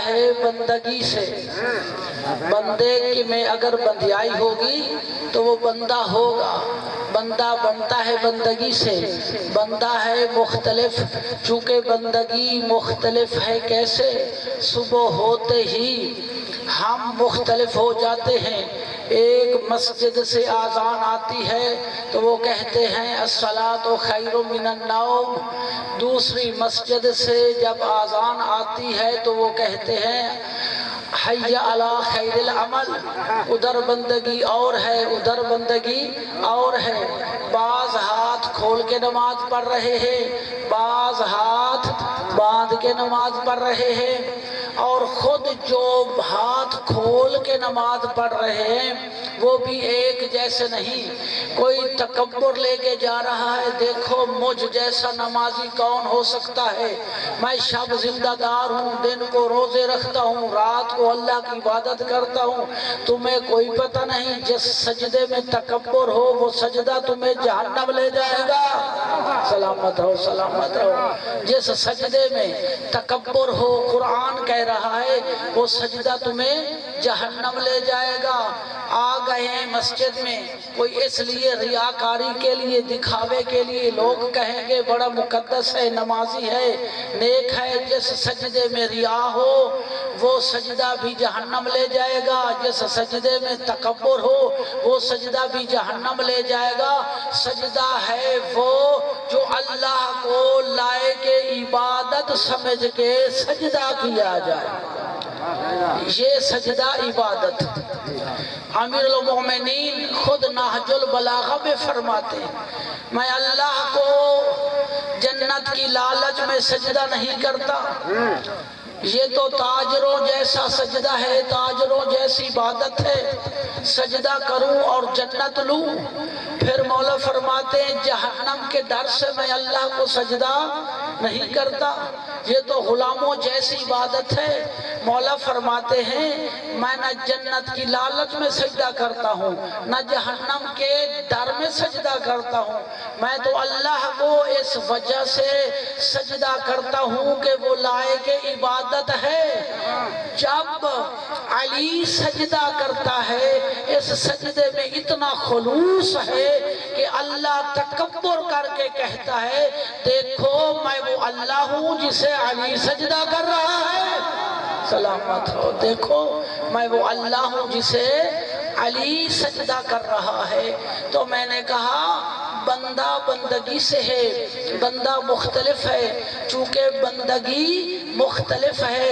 ہے بندگی سے، بندے کی میں اگر بندیائی ہوگی تو وہ بندہ ہوگا، بندہ بنتا ہے بندگی سے، بندہ ہے مختلف، چونکہ بندگی مختلف ہے کیسے؟ صبح ہوتے ہی ہم مختلف ہو جاتے ہیں، ایک مسجد سے آذان آتی ہے تو وہ کہتے ہیں الصلاۃ خیر من النوم، دوسری مسجد سے جب آذان آتی ہے تو وہ کہتے ہیں حی علی خیر العمل، ادھر بندگی اور ہے ادھر بندگی اور ہے، بعض ہاتھ کھول کے نماز پڑھ رہے ہیں، بعض ہاتھ باندھ کے نماز پڑھ رہے ہیں، اور خود جو ہاتھ کھول کے نماز پڑھ رہے ہیں وہ بھی ایک جیسے نہیں، کوئی تکبر لے کے جا رہا ہے، دیکھو مجھ جیسا نمازی کون ہو سکتا ہے، میں شب زندہ دار ہوں، دن کو روزے رکھتا ہوں، رات کو اللہ کی عبادت کرتا ہوں، تمہیں کوئی پتہ نہیں جس سجدے میں تکبر ہو وہ سجدہ تمہیں جہنم لے جائے گا، سلامت رہو سلامت رہو، جس سجدے میں تکبر ہو قرآن کہہ رہا ہے وہ سجدہ تمہیں جہنم لے جائے گا۔ آ گئے ہیں مسجد میں، کوئی اس لیے ریاکاری کے لیے دکھاوے کے لیے، لوگ کہیں گے بڑا مقدس ہے نمازی ہے نیک ہے، جس سجدے میں ریا ہو وہ سجدہ بھی جہنم لے جائے گا، جس سجدے میں تکبر ہو وہ سجدہ بھی جہنم لے جائے گا۔ سجدہ ہے وہ جو اللہ کو لائق عبادت سمجھ کے سجدہ کیا جائے، یہ سجدہ عبادت۔ امیر المومنین خود نہج البلاغہ میں فرماتے ہیں میں اللہ کو جنت کی لالچ میں سجدہ نہیں کرتا، یہ تو تاجروں جیسا سجدہ ہے، تاجروں جیسی عبادت ہے، سجدہ کروں اور جنت لوں۔ پھر مولا فرماتے ہیں جہنم کے ڈر سے میں اللہ کو سجدہ نہیں کرتا، یہ تو غلاموں جیسی عبادت ہے۔ مولا فرماتے ہیں میں نہ جنت کی لالچ میں سجدہ کرتا ہوں نہ جہنم کے ڈر میں سجدہ کرتا ہوں، میں تو اللہ کو اس وجہ سے سجدہ کرتا ہوں کہ وہ لائق عبادت ہے۔ جب علی سجدہ کرتا ہے اس سجدے میں اتنا خلوص ہے کہ اللہ تکبر کر کے کہتا ہے دیکھو میں وہ اللہ ہوں جسے علی سجدہ کر رہا ہے، سلامت ہو، دیکھو میں وہ اللہ ہوں جسے علی سجدہ کر رہا ہے۔ تو میں نے کہا بندہ بندگی سے ہے، بندہ مختلف ہے، چونکہ بندگی مختلف ہے،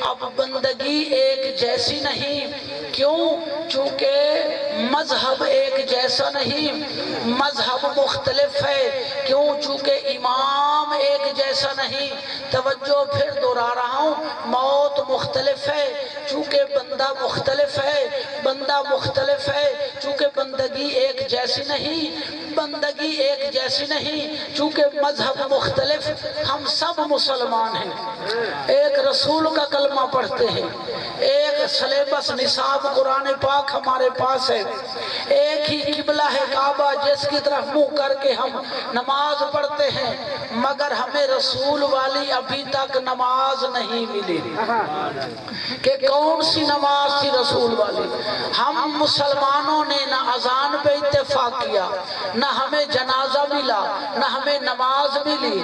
اب بندگی ایک جیسی نہیں، کیوں؟ چونکہ مذہب ایک جیسا نہیں، مذہب مختلف ہے، کیوں؟ چونکہ امام ایک جیسا نہیں، توجہ پھر دوہرا رہا ہوں، موت مختلف ہے چونکہ بندہ مختلف ہے، بندہ مختلف ہے چونکہ بندگی ایک جیسی نہیں، بندگی ایک جیسی نہیں، چونکہ مذہب مختلف، ہم سب مسلمان ہیں، ایک رسول کا کلمہ پڑھتے ہیں، ایک سلیبس نصاب قرآن پاک ہمارے پاس ہے، ایک ہی قبلہ ہے کعبہ جس کی طرف منہ کر کے ہم نماز پڑھتے ہیں، مگر ہمیں رسول والی ابھی تک نماز نہیں ملی کہ کون سی نماز تھی رسول والی۔ ہم مسلمانوں نے نہ اذان پہ اتفاق کیا، نہ ہمیں جنازہ ملا، نہ ہمیں نماز ملی،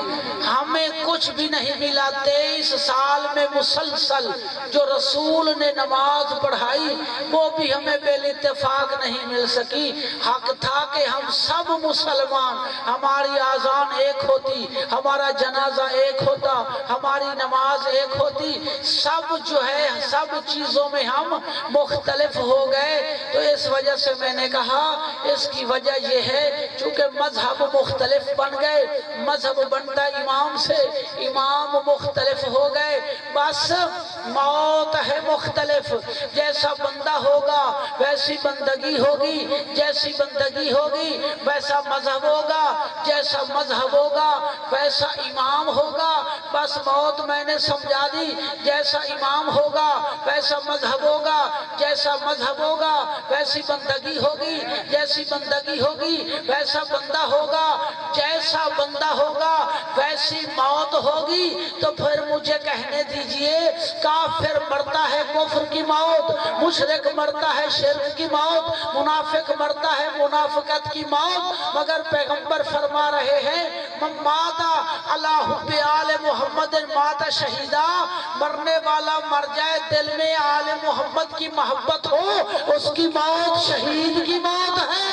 ہمیں کچھ بھی نہیں ملا۔ 23 سال میں مسلسل جو رسول نے نماز پڑھائی وہ بھی ہمیں بال اتفاق نہیں مل سکی۔ حق تھا کہ ہم سب مسلمان، ہماری اذان ایک ہوتی، ہمارا جنازہ ایک ہوتا، ہماری نماز ایک ہوتی، سب جو ہے سب چیزوں میں ہم مختلف ہو گئے۔ تو اس وجہ سے میں نے کہا اس کی وجہ یہ ہے چونکہ مذہب مختلف بن گئے، مذہب بنتا امام سے، امام مختلف ہو گئے، بس موت ہے مختلف، جیسا بندہ ہوگا ویسی بندگی ہوگی، جیسی بندگی ہوگی ویسا مذہب ہوگا، جیسا مذہب ہوگا ویسا امام ہوگا، بس موت میں نے سمجھا دی، جیسا امام ہوگا ویسا مذہب ہوگا، جیسا مذہب ہوگا ویسی بندگی ہوگی، جیسی بندگی ہوگی ویسا بندہ ہوگا، جیسا جیسا بندہ ہوگا ویسی موت ہوگی. تو پھر مجھے کہنے دیجئے کافر مرتا ہے کفر کی موت، مشرک مرتا ہے شرک کی موت، منافق مرتا ہے منافقت کی موت، مگر پیغمبر فرما رہے ہیں من مات علی حب آل محمد مات شہیدہ. مرنے والا مر جائے دل میں آل محمد کی محبت ہو، اس کی موت شہید کی موت ہے،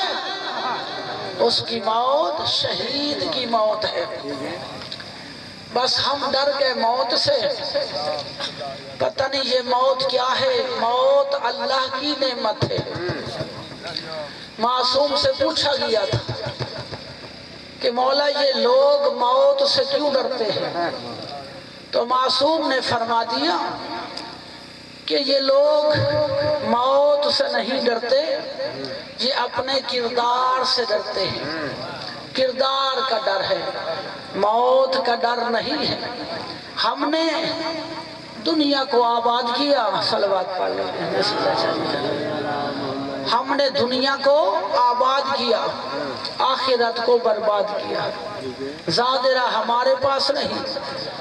اس کی موت شہید کی موت ہے. بس ہم ڈر گئے موت سے. پتہ نہیں یہ موت کیا ہے. موت اللہ کی نعمت ہے. معصوم سے پوچھا گیا تھا کہ مولا یہ لوگ موت سے کیوں ڈرتے ہیں؟ تو معصوم نے فرما دیا کہ یہ لوگ موت سے نہیں ڈرتے، یہ اپنے کردار سے ڈرتے ہیں. کردار کا ڈر ہے، موت کا ڈر نہیں ہے. ہم نے دنیا کو آباد کیا، صلوات پڑھ لیں. ہم نے دنیا کو آباد کیا، آخرت کو برباد کیا. زادرہ ہمارے پاس نہیں.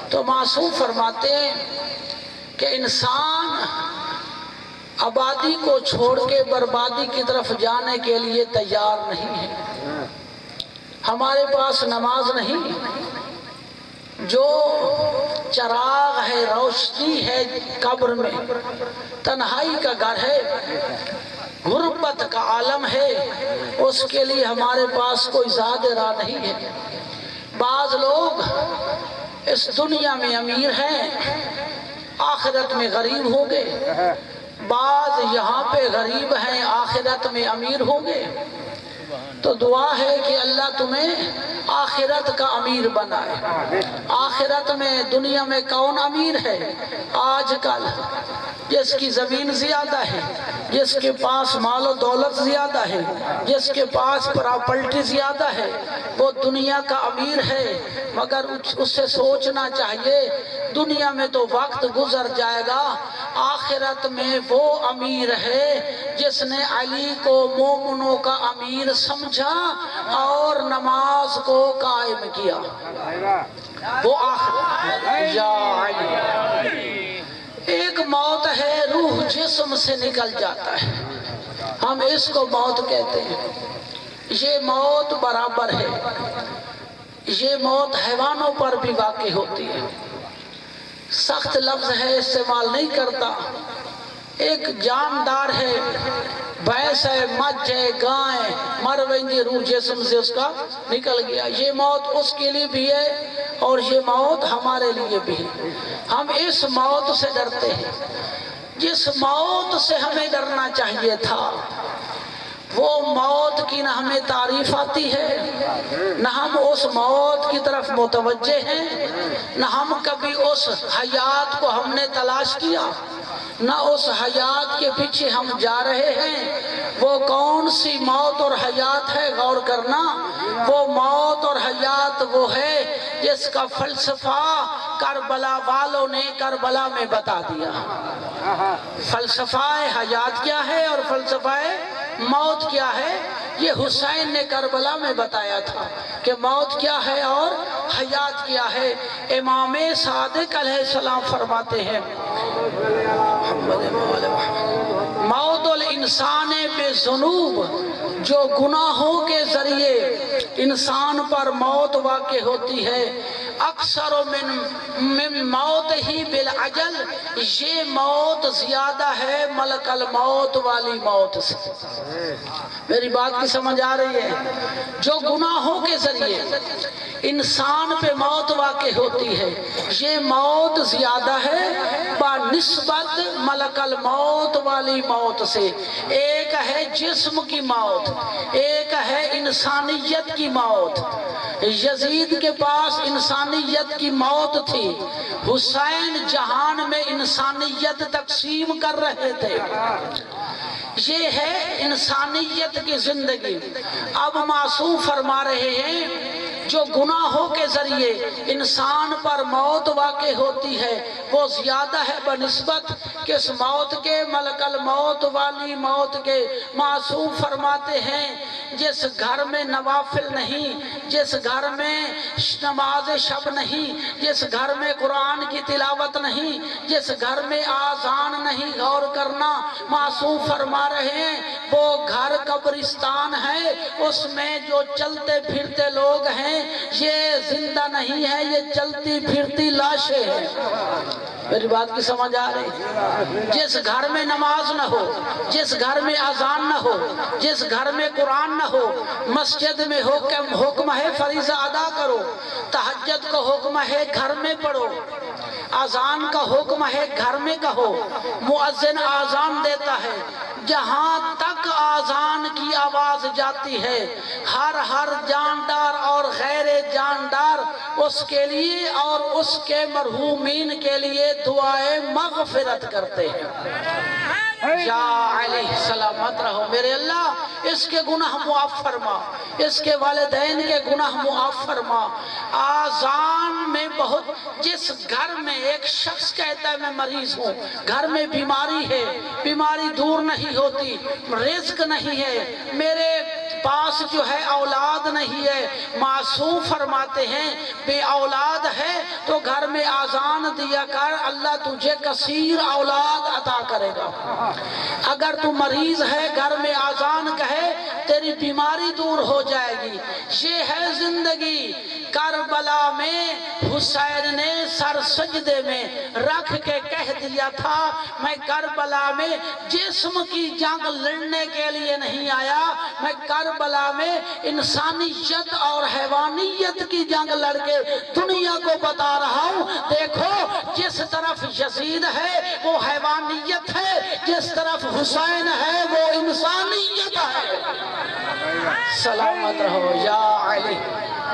تو معصوم فرماتے ہیں کہ انسان آبادی کو چھوڑ کے بربادی کی طرف جانے کے لیے تیار نہیں ہے. ہمارے پاس نماز نہیں، جو چراغ ہے روشنی ہے قبر میں، تنہائی کا گھر ہے، غربت کا عالم ہے، اس کے لیے ہمارے پاس کوئی زاد راہ نہیں ہے. بعض لوگ اس دنیا میں امیر ہیں، آخرت میں غریب ہوں گے. بعض یہاں پہ غریب ہیں، آخرت میں امیر ہوں گے. تو دعا ہے کہ اللہ تمہیں آخرت کا امیر بنائے. آخرت میں دنیا میں کون امیر ہے؟ آج کل جس کی زمین زیادہ ہے، جس کے پاس مال و دولت زیادہ ہے، جس کے پاس پراپرٹی زیادہ ہے، وہ دنیا کا امیر ہے. مگر اس سے سوچنا چاہیے دنیا میں تو وقت گزر جائے گا، آخرت میں وہ امیر ہے جس نے علی کو مومنوں کا امیر سمجھا اور نماز کو قائم کیا. وہ آخرت یا علی. ایک موت ہے روح جسم سے نکل جاتا ہے، ہم اس کو موت کہتے ہیں. یہ موت برابر ہے. یہ موت حیوانوں پر بھی واقع ہوتی ہے. سخت لفظ ہے، استعمال نہیں کرتا. ایک جاندار ہے، بھینس ہے، مجھ ہے، گائے مر گئی، روح جسم سے اس کا نکل گیا. یہ موت اس کے لیے بھی ہے اور یہ موت ہمارے لیے بھی ہے. ہم اس موت سے ڈرتے ہیں. جس موت سے ہمیں ڈرنا چاہیے تھا وہ موت کی نہ ہمیں تعریف آتی ہے، نہ ہم اس موت کی طرف متوجہ ہیں، نہ ہم کبھی اس حیات کو ہم نے تلاش کیا، نہ اس حیات کے پیچھے ہم جا رہے ہیں. وہ کون سی موت اور حیات ہے؟ غور کرنا. وہ موت اور حیات وہ ہے جس کا فلسفہ کربلا والوں نے کربلا میں بتا دیا. فلسفہ حیات کیا ہے اور فلسفہ موت کیا ہے؟ یہ حسین نے کربلا میں بتایا تھا کہ موت کیا ہے اور حیات کیا ہے. امام صادق علیہ السلام فرماتے ہیں موت الانسان بذنوب، جو گناہوں کے ذریعے انسان پر موت واقع ہوتی ہے، اکثر من موت ہی بالعجل، یہ موت زیادہ ہے ملک الموت والی موت سے. میری بات کی سمجھ آ رہی ہے؟ جو گناہوں کے ذریعے انسان پہ موت واقع ہوتی ہے، یہ موت زیادہ ہے بنسبت ملک الموت والی موت سے. ایک ہے جسم کی موت، ایک ہے انسانیت کی موت. یزید کے پاس انسانیت کی موت تھی، حسین جہان میں انسانیت تقسیم کر رہے تھے. یہ ہے انسانیت کی زندگی. اب معصوم فرما رہے ہیں جو گناہوں کے ذریعے انسان پر موت واقع ہوتی ہے وہ زیادہ ہے بنسبت کس موت کے؟ ملک الموت والی موت کے۔ معصوم فرماتے ہیں جس گھر میں نوافل نہیں، جس گھر میں نماز شب نہیں، جس گھر میں قرآن کی تلاوت نہیں، جس گھر میں آذان نہیں، غور کرنا، معصوم فرما رہے ہیں وہ گھر قبرستان ہے، اس میں جو چلتے پھرتے لوگ ہیں یہ زندہ نہیں ہے، یہ چلتی پھرتی لاشیں ہیں۔ میری بات کی سمجھ آ رہی؟ جس گھر میں نماز نہ ہو، جس گھر میں اذان نہ ہو، جس گھر میں قرآن نہ ہو، مسجد میں حکم ہے فریضہ ادا کرو، تہجد کا حکم ہے گھر میں پڑھو، اذان کا حکم ہے گھر میں کہو، مؤذن اذان دیتا ہے، جہاں تک اذان کی آواز جاتی ہے ہر جاندار اور غیر جاندار اس کے لیے اور اس کے مرحومین کے لیے دعائے مغفرت کرتے ہیں۔ یا علیہ سلامت رہو میرے اللہ، اس کے گناہ معاف فرما، اس کے والدین کے گناہ معاف فرما۔ آذان میں بہت، جس گھر میں ایک شخص کہتا ہے میں مریض ہوں، گھر میں بیماری ہے، بیماری دور نہیں ہوتی، رزق نہیں ہے، میرے پاس جو ہے اولاد نہیں ہے، معصوم فرماتے ہیں بے اولاد ہے تو گھر میں آذان دیا کر، اللہ تجھے کثیر اولاد عطا کرے گا۔ اگر تو مریض ہے گھر میں آذان کہے تیری بیماری دور ہو جائے گی۔ یہ ہے زندگی۔ کربلا میں حسین نے سر سجدے میں رکھ کے کہہ دیا تھا میں کربلا میں جسم کی جنگ لڑنے کے لیے نہیں آیا، میں کربلا میں انسانیت اور حیوانیت کی جنگ لڑ کے دنیا کو بتا رہا ہوں دیکھو جس طرف یزید ہے وہ حیوانیت ہے، جس طرف حسین ہے وہ انسانیت ہے۔ سلامت رہو یا علی،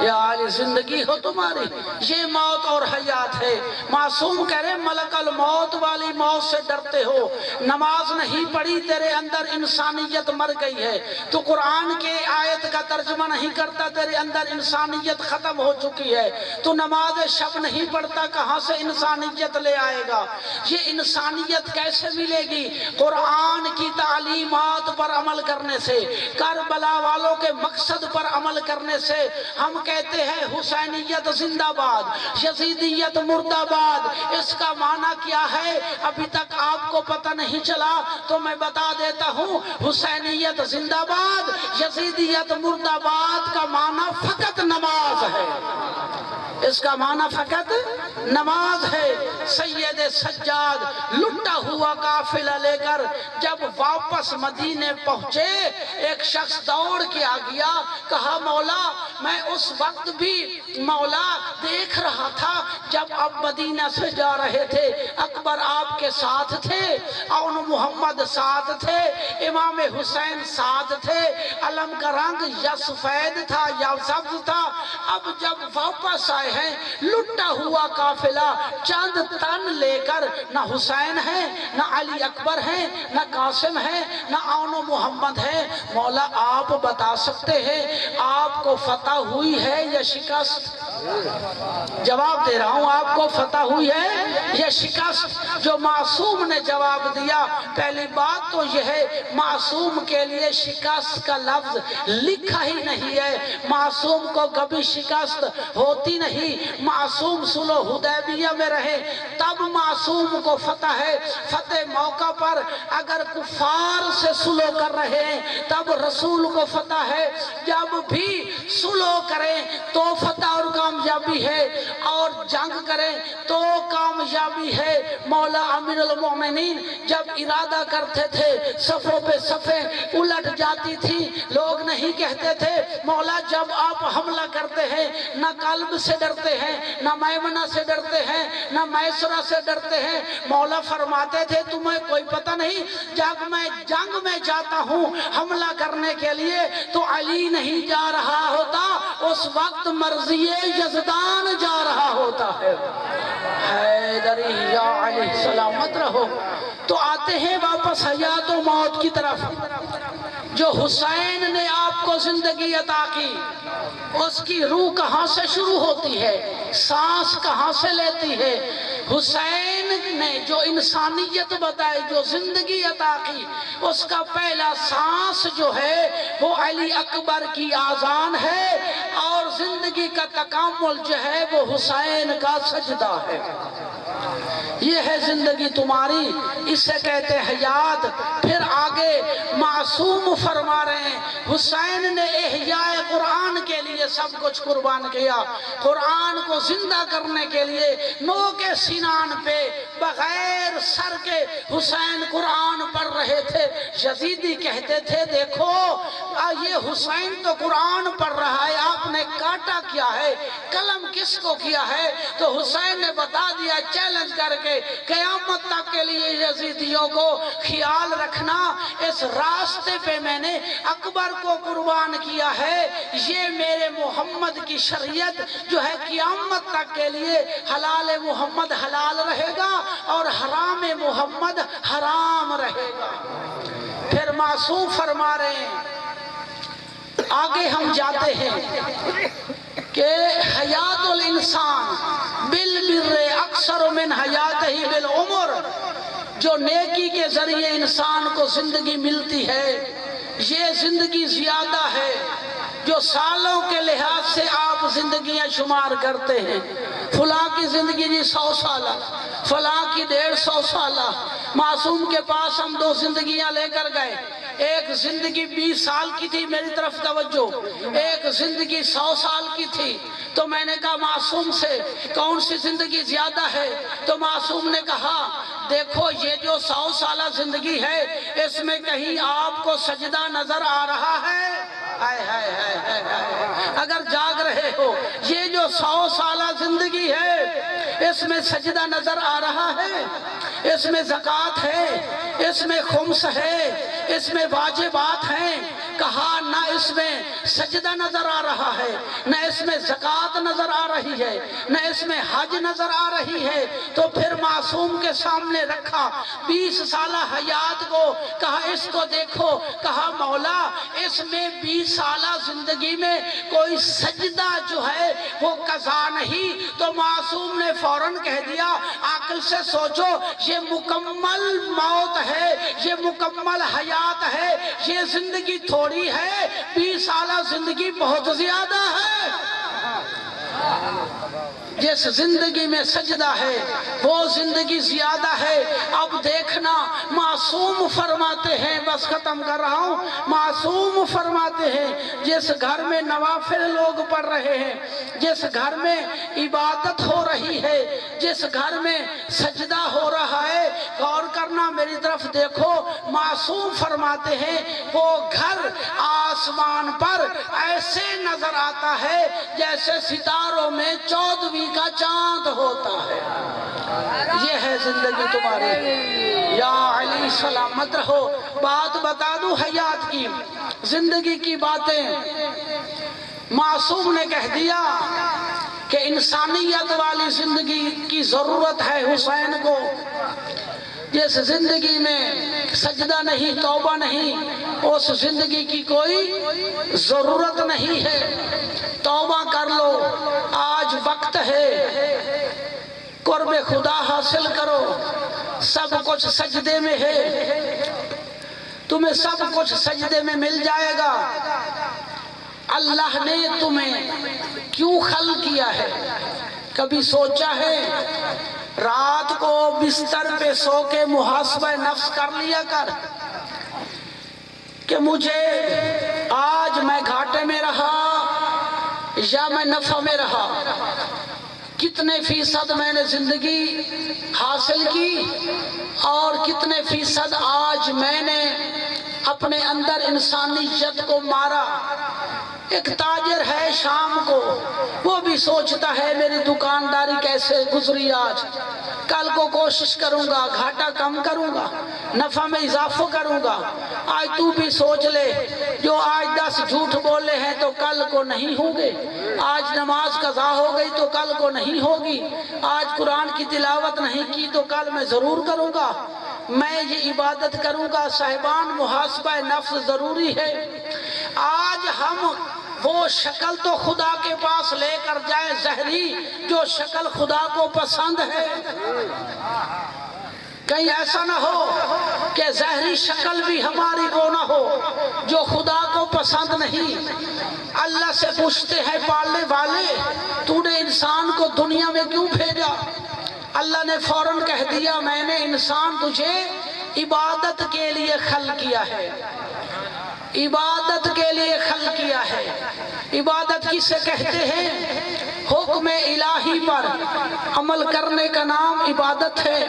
یا علی زندگی ہو تمہاری، یہ موت اور حیات ہے۔ معصوم کہہ رہے ملک الموت والی موت سے ڈرتے ہو، نماز نہیں پڑھی تیرے اندر انسانیت مر گئی ہے، تو قرآن کے آیت کا ترجمہ نہیں کرتا تیرے اندر انسانیت ختم ہو چکی ہے، تو نماز شب نہیں پڑھتا کہاں سے انسانیت لے آئے گا؟ یہ انسانیت کیسے ملے گی؟ قرآن کی تعلیمات پر عمل کرنے سے، کربلا والوں کے مقصد پر عمل کرنے سے۔ ہم کہتے ہیں حسینیت زندہ باد، یزیدیت مردہ باد، اس کا معنی کیا ہے ابھی تک آپ کو پتہ نہیں چلا تو میں بتا دیتا ہوں، حسینیت زندہ باد، یزیدیت مردہ باد کا معنی فقط نماز ہے، اس کا معنی فقط نماز ہے۔ سید سجاد لٹا ہوا قافلہ لے کر جب واپس مدینے پہنچے، ایک شخص دوڑ کے آ گیا، کہا مولا میں اس وقت بھی مولا دیکھ رہا تھا جب آپ مدینہ سے جا رہے تھے، اکبر آپ کے ساتھ تھے، اون محمد ساتھ تھے، امام حسین ساتھ تھے، علم کا رنگ یا سفید تھا یا سبز تھا، اب جب واپس آئے ہیں لٹا ہوا قافلہ چند تن لے کر، نہ حسین ہے نہ علی اکبر ہے نہ قاسم ہے نہ اون محمد ہے، مولا آپ بتا سکتے ہیں آپ کو فتح ہوئی ہے یا شکست؟ جواب دے رہا ہوں، آپ کو فتح ہوئی ہے یا شکست؟ جو معصوم نے جواب دیا، پہلی بات تو یہ ہے معصوم کے لیے شکست کا لفظ لکھا ہی نہیں ہے، معصوم کو کبھی شکست ہوتی نہیں، معصوم صلح حدیبیہ میں رہے تب معصوم کو فتح ہے، فتح موقع پر اگر کفار سے صلح کر رہے ہیں تب رسول کو فتح ہے، جب بھی صلح کریں تو فتح اور کامیابی ہے، اور جنگ کریں تو کامیابی ہے۔ مولا امیر المومنین جب ارادہ کرتے تھے صفوں پہ صفیں الٹ جاتی تھی، لوگ نہیں کہتے تھے مولا جب آپ حملہ کرتے ہیں نہ قلب سے ڈرتے ہیں نہ میمنہ سے ڈرتے ہیں نہ میسرہ سے ڈرتے ہیں، مولا فرماتے تھے تمہیں کوئی پتہ نہیں جب میں جنگ میں جاتا ہوں حملہ کرنے کے لیے تو علی نہیں جا رہا ہوتا، اس وقت مرضی یزدان جا رہا ہوتا ہے۔ حیدری یا علیہ سلامت رہو. تو آتے ہیں واپس حیات و موت کی طرف. جو حسین نے آپ کو زندگی عطا کی، اس کی روح کہاں سے شروع ہوتی ہے، سانس کہاں سے لیتی ہے؟ حسین نے جو انسانیت بتائی، جو زندگی عطا کی، اس کا پہلا سانس جو ہے وہ علی اکبر کی آذان ہے، اور زندگی کا تکامل جو ہے وہ حسین کا سجدہ ہے. یہ ہے زندگی تمہاری، اسے کہتے ہیں حیات. پھر آگے معصوم فرما رہے ہیں حسین نے احیاء قرآن کے لیے سب کچھ قربان کیا. قرآن کو زندہ کرنے کے لیے نو کے سینان پہ بغیر سر کے حسین قرآن پڑھ رہے تھے. یزیدی کہتے تھے دیکھو یہ حسین تو قرآن پڑھ رہا ہے، آپ نے کاٹا کیا ہے، قلم کس کو کیا ہے؟ تو حسین نے بتا دیا چیلنج کر کے، قیامت تک کے لیے یزیدیوں کو خیال رکھنا، اس راستے پہ میں نے اکبر کو قربان کیا ہے. یہ میرے محمد کی شریعت جو ہے قیامت تک کے لیے حلال محمد حلال رہے گا اور حرام محمد حرام رہے گا. پھر معصوم فرما رہے ہیں، آگے ہم جاتے ہیں کہ حیات الانسان بالبر اکثر من حیات ہی بالعمر. جو نیکی کے ذریعے انسان کو زندگی ملتی ہے یہ زندگی زیادہ ہے. جو سالوں کے لحاظ سے آپ زندگیاں شمار کرتے ہیں، فلاں کی زندگی جی 100 سالہ، فلاں کی 150 سالہ. معصوم کے پاس ہم 2 زندگیاں لے کر گئے. ایک زندگی 20 سال کی تھی، میری طرف توجہ، ایک زندگی 100 سال کی تھی. تو میں نے کہا معصوم سے کون سی زندگی زیادہ ہے؟ تو معصوم نے کہا دیکھو یہ جو 100 سالہ زندگی ہے اس میں کہیں آپ کو سجدہ نظر آ رہا ہے؟ اگر جاگ رہے ہو، یہ جو 100 سالہ زندگی ہے اس میں سجدہ نظر آ رہا ہے؟ اس میں زکوٰۃ ہے، اس میں خمس ہے، اس میں واجبات ہیں. کہا نہ اس میں سجدہ نظر آ رہا ہے، نہ اس میں زکوٰۃ نظر آ رہی ہے، نہ اس میں حج نظر آ رہی ہے. تو پھر معصوم کے سامنے رکھا 20 سالہ حیات کو، کہا اس کو دیکھو. کہا مولا اس میں 20 سالہ زندگی میں کوئی سجدہ جو ہے وہ قضا نہیں. تو معصوم نے فوراً کہہ دیا عقل سے سوچو، یہ مکمل موت ہے، یہ مکمل حیات ہے، یہ زندگی تھوڑی ہے، 20 سالہ زندگی بہت زیادہ ہے. جس زندگی میں سجدہ ہے وہ زندگی زیادہ ہے. اب دیکھنا معصوم فرماتے ہیں، بس ختم کر رہا ہوں، معصوم فرماتے ہیں جس گھر میں نوافل لوگ پڑھ رہے ہیں، جس گھر میں عبادت ہو رہی ہے، جس گھر میں سجدہ ہو رہا ہے، غور کرنا میری طرف دیکھو. معصوم فرماتے ہیں وہ گھر آسمان پر ایسے نظر آتا ہے جیسے ستاروں میں 14ویں کا چاند ہوتا ہے. یہ ہے زندگی تمہاری. یا علی سلامت رہو. بات بتا دوں حیات کی، زندگی کی باتیں. معصوم نے کہہ دیا کہ انسانیت والی زندگی کی ضرورت ہے حسین کو. جس زندگی میں سجدہ نہیں، توبہ نہیں، اس زندگی کی کوئی ضرورت نہیں ہے. توبہ کر لو، آج وقت ہے، قرب خدا حاصل کرو. سب کچھ سجدے میں ہے، تمہیں سب کچھ سجدے میں مل جائے گا. اللہ نے تمہیں کیوں خلق کیا ہے؟ کبھی سوچا ہے؟ رات کو بستر پہ سو کے محاسبہ نفس کر لیا کر کہ مجھے آج میں گھاٹے میں رہا یا میں نفع میں رہا، کتنے فیصد میں نے زندگی حاصل کی اور کتنے فیصد آج میں نے اپنے اندر انسانیت کو مارا. ایک تاجر ہے شام کو، وہ بھی سوچتا ہے میری دکانداری کیسے گزری آج، کل کو کوشش کروں گا، گھاٹا کم کروں گا، نفع میں اضافہ کروں گا. آج تو بھی سوچ لے جو آج 10 جھوٹ بولے ہیں تو کل کو نہیں ہوں گے، آج نماز قضا ہو گئی تو کل کو نہیں ہوگی، آج قرآن کی تلاوت نہیں کی تو کل میں ضرور کروں گا، میں یہ عبادت کروں گا۔ صاحبان، محاسبہ نفس ضروری ہے۔ آج ہم وہ شکل تو خدا کے پاس لے کر جائیں زہری، جو شکل خدا کو پسند ہے۔ کہیں ایسا نہ ہو کہ زہری شکل بھی ہماری وہ نہ ہو جو خدا کو پسند نہیں۔ اللہ سے پوچھتے ہیں پالنے والے، تو نے انسان کو دنیا میں کیوں بھیجا؟ اللہ نے فوراً کہہ دیا، میں نے انسان تجھے عبادت کے لیے خلق کیا ہے، عبادت کے لیے خلق کیا ہے۔ عبادت کسے کہتے ہیں؟ حکم الہی پر عمل کرنے کا نام عبادت ہے۔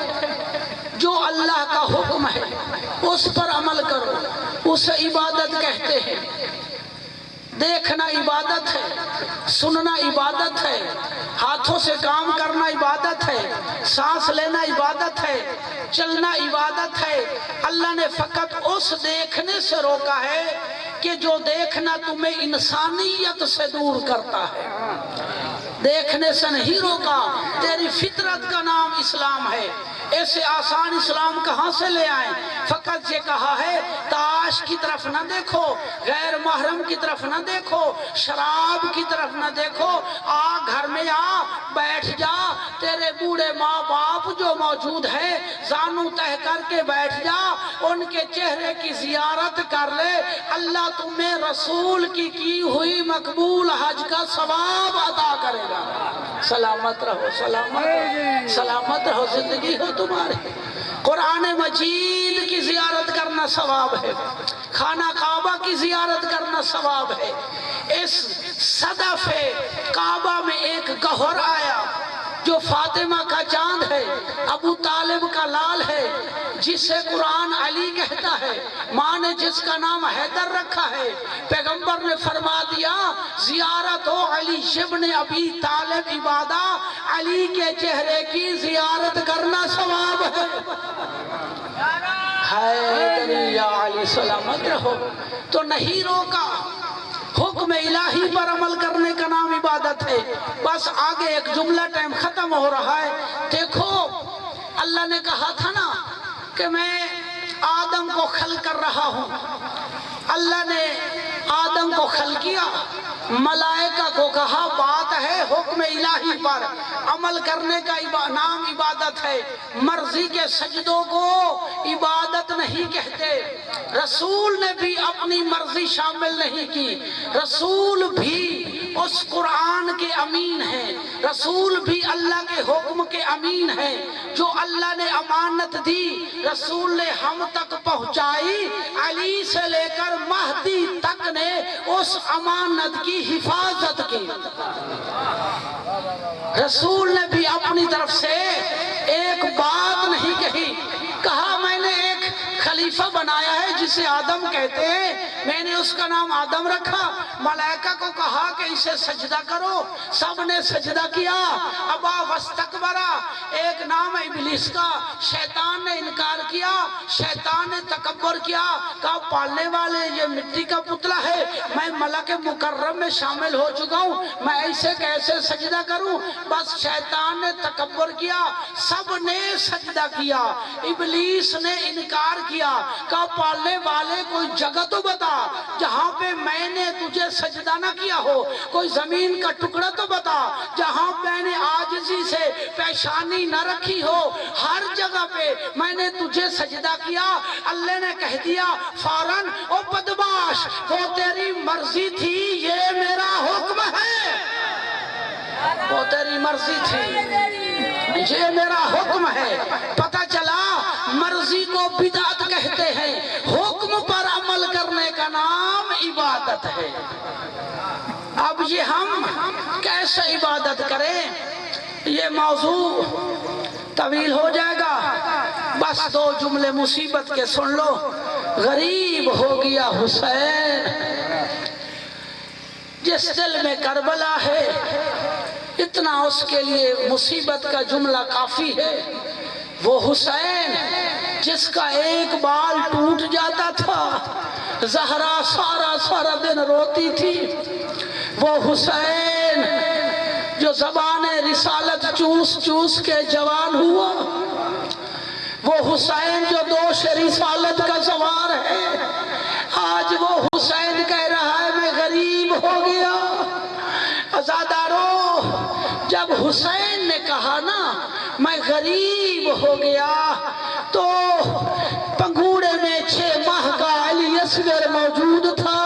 جو اللہ کا حکم ہے اس پر عمل کرو، اسے عبادت کہتے ہیں۔ دیکھنا عبادت ہے، سننا عبادت ہے، ہاتھوں سے کام کرنا عبادت ہے، سانس لینا عبادت ہے، چلنا عبادت ہے۔ اللہ نے فقط اس دیکھنے سے روکا ہے کہ جو دیکھنا تمہیں انسانیت سے دور کرتا ہے، دیکھنے سے نہیں روکا۔ تیری فطرت کا نام اسلام ہے، ایسے آسان اسلام کہاں سے لے آئیں؟ فقط یہ کہا ہے تاش کی طرف نہ دیکھو، غیر محرم کی طرف نہ دیکھو، شراب کی طرف نہ دیکھو، آ گھر میں آ، بیٹھ جا، تیرے بوڑھے ماں باپ جو موجود ہیں زانو تہ کر کے بیٹھ جا، ان کے چہرے کی زیارت کر لے، اللہ تمہیں رسول کی ہوئی مقبول حج کا ثواب عطا کرے گا۔ سلامت رہو، سلامت رہو، زندگی ہو تمہاری۔ قرآن مجید کی زیارت کرنا ثواب ہے، خانہ کعبہ کی زیارت کرنا ثواب ہے۔ اس صدف کعبہ میں ایک گوہر آیا جو فاطمہ کا چاند ہے، ابو طالب کا لال ہے، جسے قرآن علی کہتا ہے، ماں نے جس کا نام حیدر رکھا ہے۔ پیغمبر نے فرما دیا زیارت ہو علی ابن ابی طالب عبادہ، علی کے چہرے کی زیارت کرنا ثواب ہے۔ حیدری یا علی سلامت رہو۔ تو نہیں روکا، حکم الہی پر عمل کرنے کا نام عبادت ہے۔ بس آگے ایک جملہ، ٹائم ختم ہو رہا ہے۔ دیکھو اللہ نے کہا تھا نا کہ میں آدم کو خلق کر رہا ہوں، اللہ نے آدم کو خلق کیا، ملائکہ کو کہا بات ہے حکم الہی پر عمل کرنے کا نام عبادت ہے۔ مرضی کے سجدوں کو عبادت نہیں کہتے۔ رسول نے بھی اپنی مرضی شامل نہیں کی، رسول بھی اس قرآن کے امین ہیں، رسول بھی اللہ کے حکم کے امین ہیں۔ جو اللہ نے امانت دی رسول نے ہم تک پہنچائی، علی سے لے کر مہدی تک نے اس امانت کی حفاظت کی۔ رسول نے بھی اپنی طرف سے ایک بات نہیں کہی، کہا میں نے ایک خلیفہ بنایا ہے جسے آدم کہتے ہیں، میں نے اس کا نام آدم رکھا۔ ملائکہ کو کہا کہ اسے سجدہ کرو، سب نے سجدہ کیا۔ ابا واستکبرا، ایک نام ابلیس کا، شیطان نے انکار کیا، شیطان نے تکبر کیا، کہا پالنے والے یہ مٹی کا پتلا ہے، میں ملک مکرم میں شامل ہو چکا ہوں، میں ایسے کیسے سجدہ کروں؟ بس شیطان نے تکبر کیا، سب نے سجدہ کیا، ابلیس نے انکار کیا، کہا پالنے والے کوئی جگہ تو بتا جہاں پہ میں نے تجھے سجدہ نہ کیا ہو، کوئی زمین کا ٹکڑا تو بتا جہاں میں نے عاجزی سے پیشانی نہ رکھی ہو، ہر جگہ پہ میں نے تجھے سجدہ کیا۔ اللہ نے کہہ دیا فوراً، او بدماش، وہ تیری مرضی تھی، یہ میرا حکم ہے۔ وہ تیری مرضی تھی، یہ میرا حکم ہے۔ پتہ چلا مرضی کو بدعت کہتے ہیں، حکم پر عمل کرنے کا نام عبادت ہے۔ اب یہ ہم کیسے عبادت کریں؟ یہ موضوع طویل ہو جائے گا، بس 2 جملے مصیبت کے سن لو۔ غریب ہو گیا حسین، جس دل میں کربلا ہے، اتنا اس کے لیے مصیبت کا جملہ کافی ہے۔ وہ حسین جس کا ایک بال ٹوٹ جاتا تھا زہرا سارا دن روتی تھی، وہ حسین جو زبان رسالت چوس کے جوان ہوا، وہ حسین جو دوش رسالت کا سوار ہے، آج وہ حسین کہہ رہا ہے میں غریب ہو گیا۔ عزادارو، جب حسین نے کہا نا میں غریب ہو گیا تو پنگوڑے میں 6 ماہ کا علی اصغر موجود تھا۔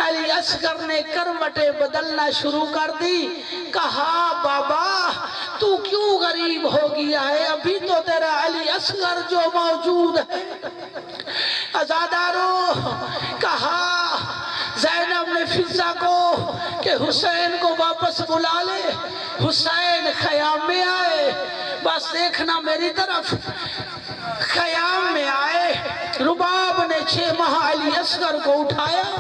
علی اصغر نے کروٹیں بدلنا شروع کر دی، کہا بابا تو کیوں غریب ہو گیا ہے، ابھی تو تیرا علی اصغر جو موجود ہے۔ عزادارو، کہا زینب نے فضہ کو کہ حسین کو واپس بلا لے۔ حسین خیام میں آئے، بس دیکھنا میری طرف، خیام میں آئے، رباب نے 6 ماہ علی اصغر کو اٹھایا،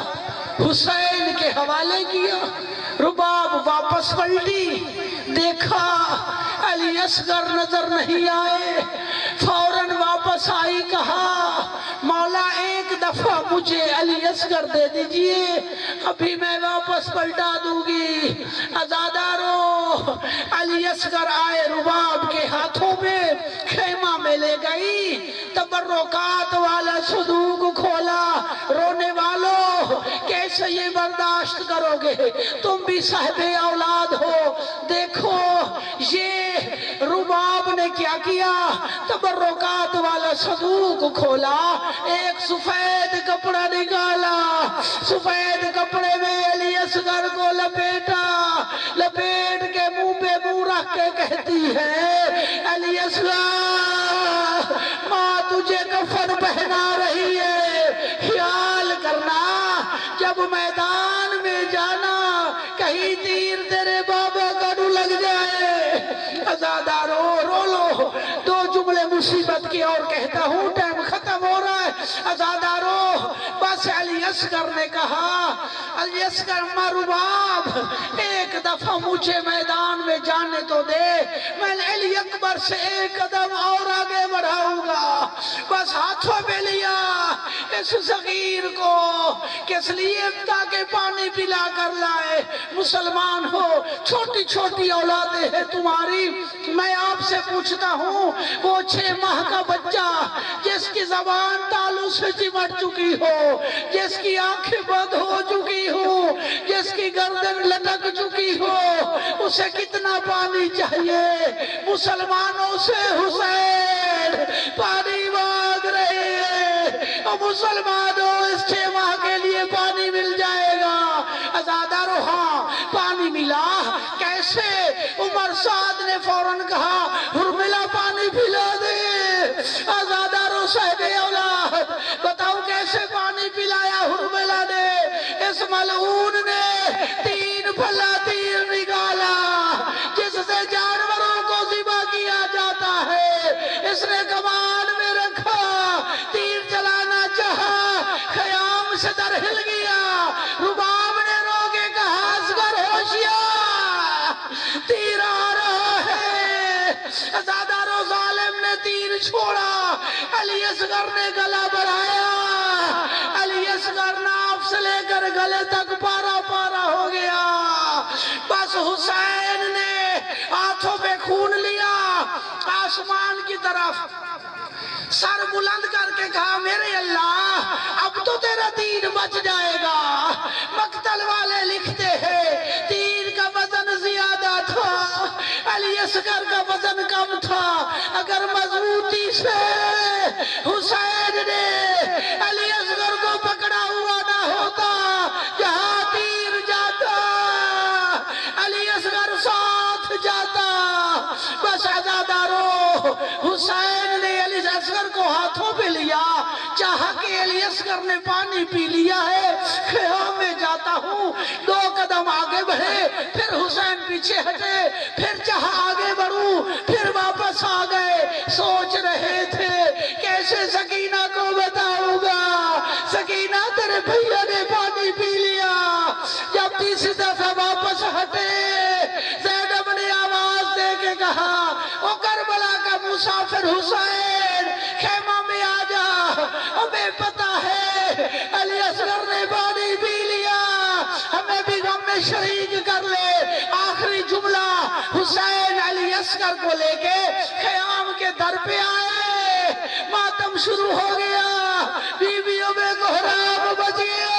حسین کے حوالے کیا، رباب واپس پلٹی، دیکھا علی اصغر نظر نہیں آئے، فوراً واپس آئی، کہا مولا ایک دفعہ مجھے علی اصغر دے دیجئے، ابھی میں واپس پلٹا دوں گی۔ عزادارو، علی اصغر آئے، رباب کے ہاتھوں میں خیمہ میں لے گئی، تبرکات والا صندوق کھولا، رونے والوں کیسے یہ برداشت کرو گے، تم بھی صاحب اولاد ہو، دیکھو یہ رباب نے کیا کیا، تبرکات والا صندوق کھولا، ایک سفید کپڑا نکالا، سفید کپڑے میں علی اصغر کو لپیٹا، لپیٹ کے منہ پہ منہ رکھ کے کہتی ہے علی اصغر ماں تجھے کفن پہنا رہی ہے، خیال کرنا جب میدان میں جانا کہیں تیر تیرے بابا کا نہ لگ جائے۔ عزادارو رو لو، 2 جملے مصیبت کی اور کہتا ہوں، ٹائم ختم ہو رہا ہے۔ عزادارو، بس علی اصغر نے کہا علی اصغر رباب ایک دفعہ مجھے میدان میں جانے تو دے، میں علی اکبر سے 1 قدم اور آگے بڑھاؤں گا۔ بس ہاتھوں میں لیا اس صغیر کو، کس لیے تاکہ پانی پلا کر لائے۔ مسلمان ہو، چھوٹی چھوٹی اولادیں ہیں تمہاری، میں آپ سے پوچھتا ہوں وہ 6 ماہ کا بچہ جس کی زبان تالو سے چمٹ چکی ہو، جس کی آنکھیں بند ہو چکی ہو، جس کی گردن لٹک چکی ہو، اسے کتنا پانی چاہیے؟ مسلمانوں سے حسین پانی مانگ رہے ہیں، اور مسلمانوں اس 6 ماہ کے لیے پانی مل جائے گا۔ عزادارو، ہاں پانی ملا، کیسے؟ عمر سعد نے فوراً کہا حرملہ پانی پلا دے۔ عزادارو صاحب اولاد، بتاؤ کیسے پانی پلایا حرملہ نے؟ اس ملعون نے 3 پھلا تیر نکالا جس سے جانوروں کو ذبح کیا جاتا ہے، اس نے کمان میں رکھا، تیر چلانا چاہا، خیام سے در ہل گیا، رباب نے رو کے کہا اصغر ہوشیار، تیر آ رہا ہے۔ عزادارو، ظالم نے تیر چھوڑا، علی اصغر نے گلا بڑھایا، علی اصغر ناف سے لے کر گلے تک پارا ہو گیا۔ بس حسین نے ہاتھوں پہ خون لیا، آسمان کی طرف سر بلند کر کے کہا میرے اللہ اب تو تیرا دین بچ جائے گا۔ مقتل والے لکھتے ہیں تیر کا وزن زیادہ تھا، علی اصغر کا وزن کم تھا، اگر مضبوطی سے حسین نے علی اصغر کو پکڑا ہوا نہ ہوتا، جہاں تیر جاتا علی اصغر ساتھ جاتا۔ بس عزادارو، حسین نے علی اصغر کو ہاتھوں پہ لیا، چاہا کہ علی اصغر نے پانی پی لیا ہے، خیام میں جاتا ہوں، 2 قدم آگے بڑھے، پھر حسین پیچھے ہٹے، پھر چاہا آگے بڑھوں، پھر واپس آ گئے، سوچ رہے تھے کیسے سکینہ کو بتاؤں گا، سکینہ تیرے بھیا نے پانی پی لیا۔ جب 30 دفعہ واپس ہٹے، زینب نے آواز دے کے کہا او کربلا کا مسافر حسین، خیمہ میں آ جا، ہمیں پتا ہے علی اصغر نے پانی پی لیا، ہمیں بھی غم میں شریک کر لے۔ آخری جملہ حسین علی اصغر کو لے کے خیام کے در پہ آئے، ماتم شروع ہو گیا، بیویوں میں کوہرام بچ گیا۔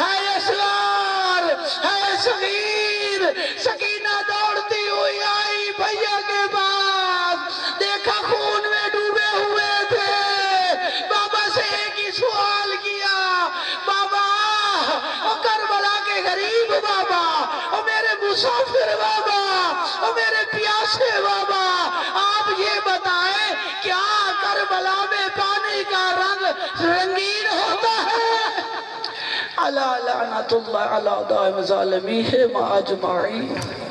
ہے اصغر، ہے صغیر، سکینہ دوڑتی ہوئی آئی بھیا کے پاس، دیکھا خون میں ڈوبے ہوئے تھے، بابا سے ایک ہی سوال کیا، بابا او کربلا کے غریب بابا، او میرے مسافر بابا، او میرے پیاسے بابا، آپ یہ بتائیں کیا کربلا میں پانی کا رنگ رنگین ہوتا ہے؟ اللہ لعنت اللہ علی دائم ظالمیہ اجمعین۔